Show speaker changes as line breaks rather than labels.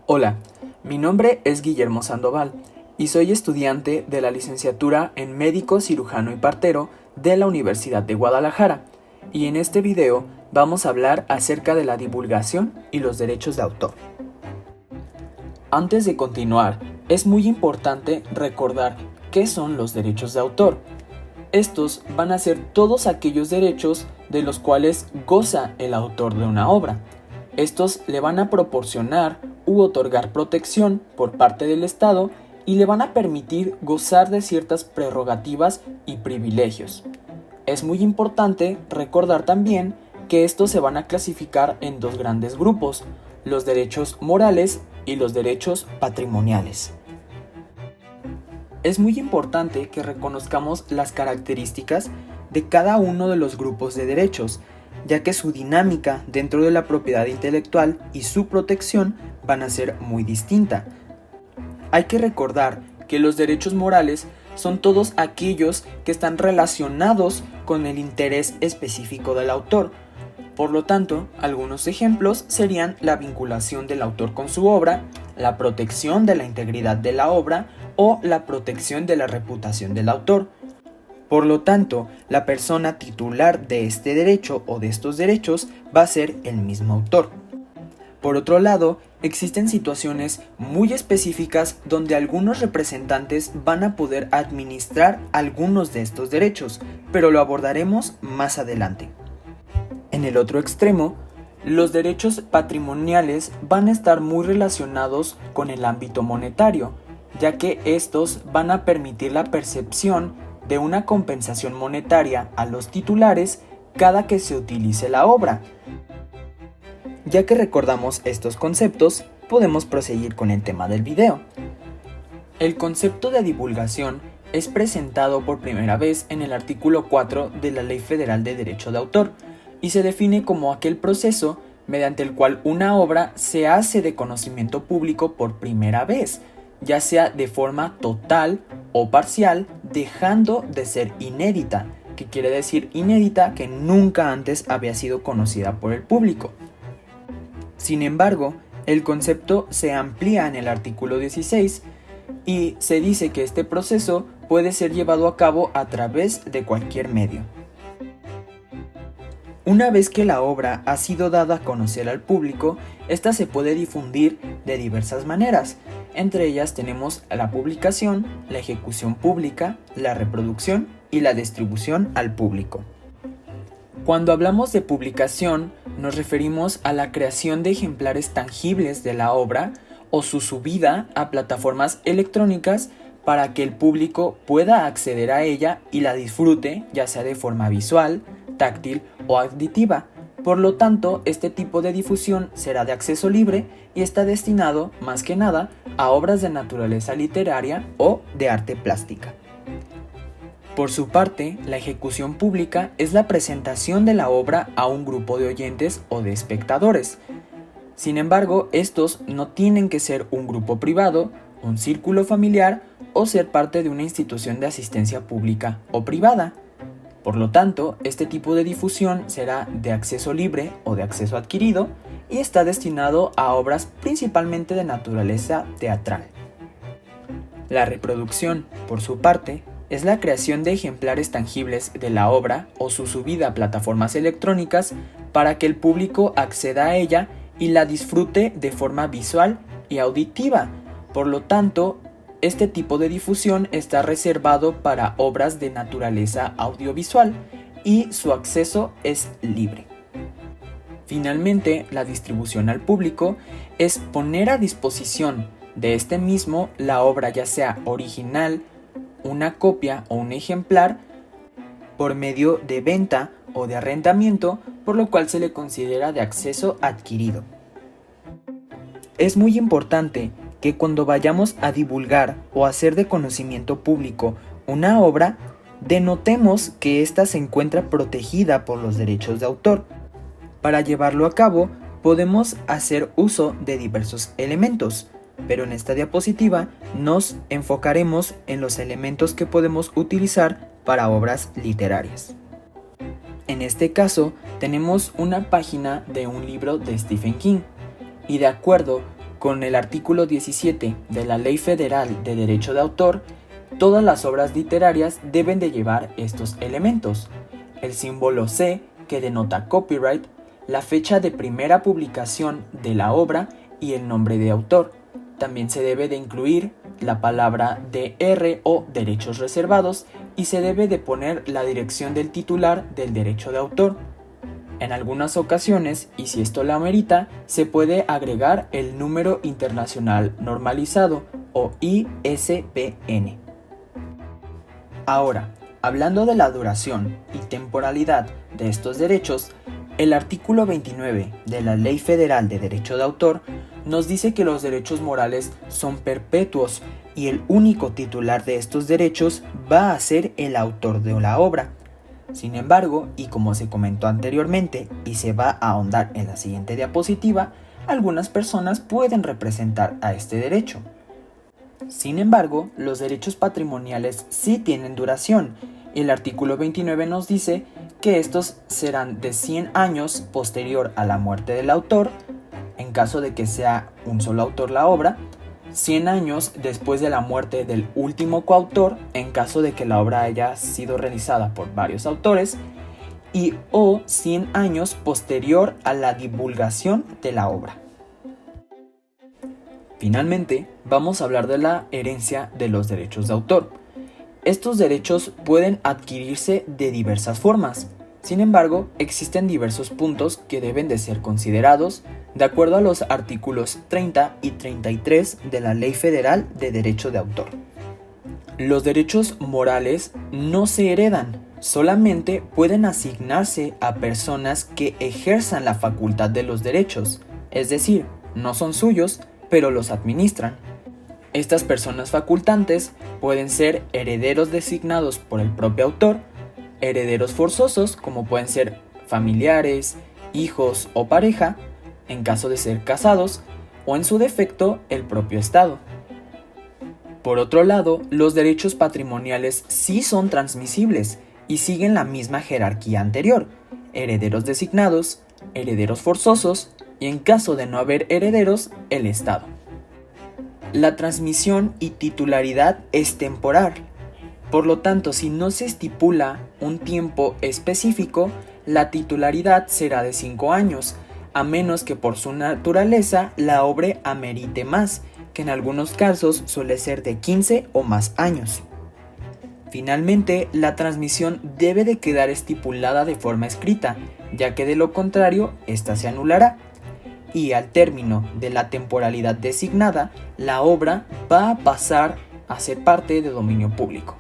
Hola, mi nombre es Guillermo Sandoval y soy estudiante de la licenciatura en Médico Cirujano y Partero de la Universidad de Guadalajara, y en este video vamos a hablar acerca de la divulgación y los derechos de autor. Antes de continuar, es muy importante recordar qué son los derechos de autor. Estos van a ser todos aquellos derechos de los cuales goza el autor de una obra. Estos le van a proporcionar u otorgar protección por parte del Estado y le van a permitir gozar de ciertas prerrogativas y privilegios. Es muy importante recordar también que estos se van a clasificar en dos grandes grupos: los derechos morales y los derechos patrimoniales. Es muy importante que reconozcamos las características de cada uno de los grupos de derechos, ya que su dinámica dentro de la propiedad intelectual y su protección van a ser muy distinta. Hay que recordar que los derechos morales son todos aquellos que están relacionados con el interés específico del autor. Por lo tanto, algunos ejemplos serían la vinculación del autor con su obra, la protección de la integridad de la obra o la protección de la reputación del autor. Por lo tanto, la persona titular de este derecho o de estos derechos va a ser el mismo autor. Por otro lado, existen situaciones muy específicas donde algunos representantes van a poder administrar algunos de estos derechos, pero lo abordaremos más adelante. En el otro extremo, los derechos patrimoniales van a estar muy relacionados con el ámbito monetario, ya que estos van a permitir la percepción de una compensación monetaria a los titulares cada que se utilice la obra. Ya que recordamos estos conceptos, podemos proseguir con el tema del video. El concepto de divulgación es presentado por primera vez en el artículo 4 de la Ley Federal de Derecho de Autor y se define como aquel proceso mediante el cual una obra se hace de conocimiento público por primera vez, ya sea de forma total o parcial, dejando de ser inédita, que quiere decir inédita que nunca antes había sido conocida por el público. Sin embargo, el concepto se amplía en el artículo 16 y se dice que este proceso puede ser llevado a cabo a través de cualquier medio. Una vez que la obra ha sido dada a conocer al público, esta se puede difundir de diversas maneras. Entre ellas tenemos la publicación, la ejecución pública, la reproducción y la distribución al público. Cuando hablamos de publicación, nos referimos a la creación de ejemplares tangibles de la obra o su subida a plataformas electrónicas para que el público pueda acceder a ella y la disfrute, ya sea de forma visual, táctil o auditiva. Por lo tanto, este tipo de difusión será de acceso libre y está destinado, más que nada, a obras de naturaleza literaria o de arte plástica. Por su parte, la ejecución pública es la presentación de la obra a un grupo de oyentes o de espectadores. Sin embargo, estos no tienen que ser un grupo privado, un círculo familiar o ser parte de una institución de asistencia pública o privada. Por lo tanto, este tipo de difusión será de acceso libre o de acceso adquirido y está destinado a obras principalmente de naturaleza teatral. La reproducción, por su parte, es la creación de ejemplares tangibles de la obra o su subida a plataformas electrónicas para que el público acceda a ella y la disfrute de forma visual y auditiva. Por lo tanto, este tipo de difusión está reservado para obras de naturaleza audiovisual y su acceso es libre. Finalmente, la distribución al público es poner a disposición de este mismo la obra, ya sea original, una copia o un ejemplar, por medio de venta o de arrendamiento, por lo cual se le considera de acceso adquirido. Es muy importante que cuando vayamos a divulgar o hacer de conocimiento público una obra, denotemos que ésta se encuentra protegida por los derechos de autor. Para llevarlo a cabo, podemos hacer uso de diversos elementos, pero en esta diapositiva nos enfocaremos en los elementos que podemos utilizar para obras literarias. En este caso, tenemos una página de un libro de Stephen King, y de acuerdo con el artículo 17 de la Ley Federal de Derecho de Autor, todas las obras literarias deben de llevar estos elementos: el símbolo C, que denota copyright, la fecha de primera publicación de la obra y el nombre de autor. También se debe de incluir la palabra DR o derechos reservados y se debe de poner la dirección del titular del derecho de autor. En algunas ocasiones, y si esto lo amerita, se puede agregar el número internacional normalizado o ISBN. Ahora, hablando de la duración y temporalidad de estos derechos, el artículo 29 de la Ley Federal de Derecho de Autor nos dice que los derechos morales son perpetuos y el único titular de estos derechos va a ser el autor de la obra. Sin embargo, y como se comentó anteriormente y se va a ahondar en la siguiente diapositiva, algunas personas pueden representar a este derecho. Sin embargo, los derechos patrimoniales sí tienen duración. El artículo 29 nos dice que estos serán de 100 años posterior a la muerte del autor, en caso de que sea un solo autor la obra, 100 años después de la muerte del último coautor, en caso de que la obra haya sido realizada por varios autores, y o 100 años posterior a la divulgación de la obra. Finalmente, vamos a hablar de la herencia de los derechos de autor. Estos derechos pueden adquirirse de diversas formas. Sin embargo, existen diversos puntos que deben de ser considerados de acuerdo a los artículos 30 y 33 de la Ley Federal de Derecho de Autor. Los derechos morales no se heredan, solamente pueden asignarse a personas que ejerzan la facultad de los derechos, es decir, no son suyos, pero los administran. Estas personas facultantes pueden ser herederos designados por el propio autor, herederos forzosos, como pueden ser familiares, hijos o pareja, en caso de ser casados, o en su defecto, el propio Estado. Por otro lado, los derechos patrimoniales sí son transmisibles y siguen la misma jerarquía anterior: herederos designados, herederos forzosos y, en caso de no haber herederos, el Estado. La transmisión y titularidad es temporal. Por lo tanto, si no se estipula un tiempo específico, la titularidad será de 5 años, a menos que por su naturaleza la obra amerite más, que en algunos casos suele ser de 15 o más años. Finalmente, la transmisión debe de quedar estipulada de forma escrita, ya que de lo contrario, ésta se anulará. Y al término de la temporalidad designada, la obra va a pasar a ser parte de dominio público.